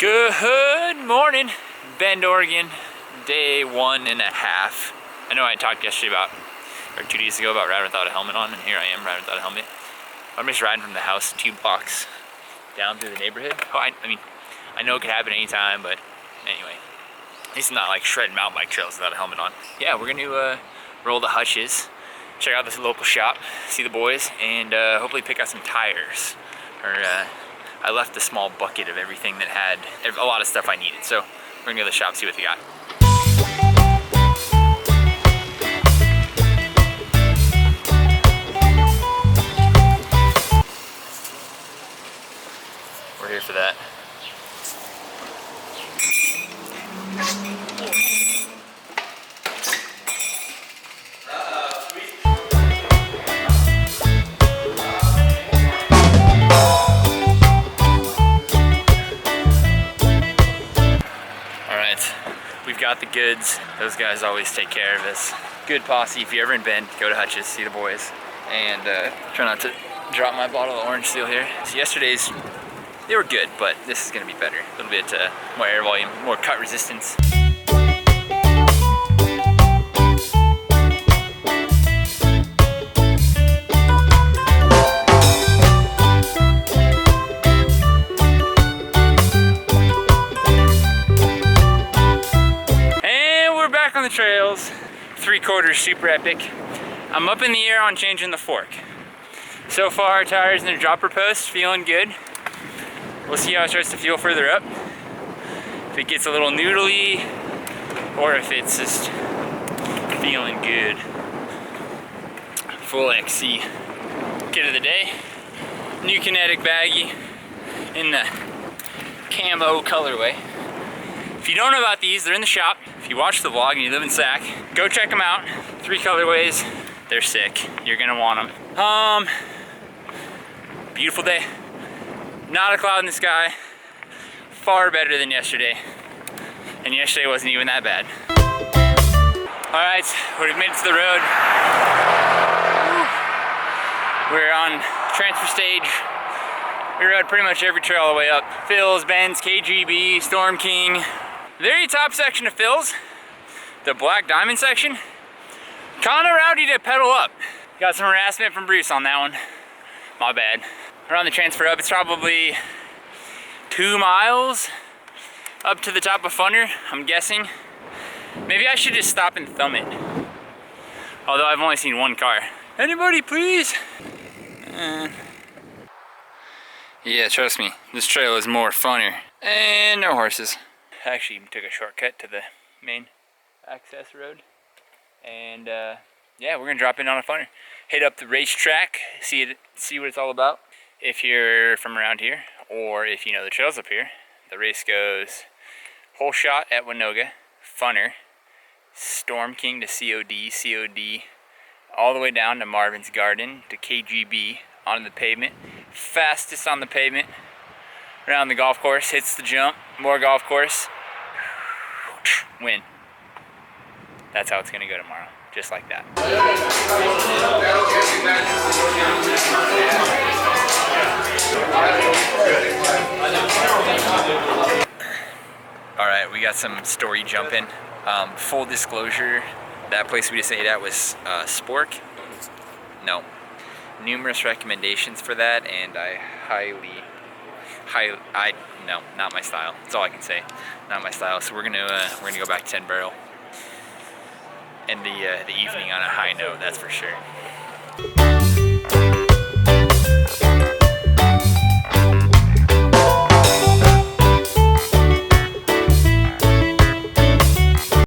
Good morning, Bend, Oregon, day 1.5. I know I talked yesterday or 2 days ago about riding without a helmet on, and here I am riding without a helmet. I'm just riding from the house 2 blocks down through the neighborhood. Oh, I mean, I know it could happen anytime, but anyway, at least I'm not like shredding mountain bike trails without a helmet on. Yeah, we're gonna roll the hutches, check out this local shop, see the boys, and hopefully pick out some tires. I left a small bucket of everything that had a lot of stuff I needed. So we're gonna go to the shop, see what they got. We're here for that. We've got the goods. Those guys always take care of us. Good posse. If you're ever in Bend, go to Hutch's, see the boys. And try not to drop my bottle of orange seal here. So yesterday's, they were good, but this is gonna be better. A little bit more air volume, more cut resistance. On the trails, 3/4 super epic. I'm up in the air on changing the fork. So far, tires in the dropper post, feeling good. We'll see how it starts to feel further up. If it gets a little noodly, or if it's just feeling good. Full XC kit of the day. New kinetic baggie in the camo colorway. If you don't know about these, they're in the shop. If you watch the vlog and you live in Sac, go check them out. 3 colorways, they're sick. You're gonna want them. Beautiful day. Not a cloud in the sky. Far better than yesterday. And yesterday wasn't even that bad. All right, we've made it to the road. We're on transfer stage. We rode pretty much every trail all the way up. Phil's, Ben's, KGB, Storm King. The very top section of Phil's, the Black Diamond section, kinda rowdy to pedal up. Got some harassment from Bruce on that one. My bad. We're on the transfer up. It's probably 2 miles up to the top of Funner, I'm guessing. Maybe I should just stop and thumb it. Although I've only seen 1 car. Anybody please? Yeah, trust me, this trail is more funner. And no horses. Actually took a shortcut to the main access road. And yeah, we're gonna drop in on a funner. Hit up the racetrack, see what it's all about. If you're from around here, or if you know the trails up here, the race goes whole shot at Winoga, Funner, Storm King to COD, COD, all the way down to Marvin's Garden to KGB, onto the pavement. Fastest on the pavement around the golf course, hits the jump, more golf course, win. That's how it's gonna go tomorrow, just like that. All right, we got some story jumping. Full disclosure, that place we just ate at was Spork. No. Numerous recommendations for that, and no, not my style. That's all I can say. Not my style. So we're gonna go back to 10 Barrel. And the evening on a high note, that's for sure.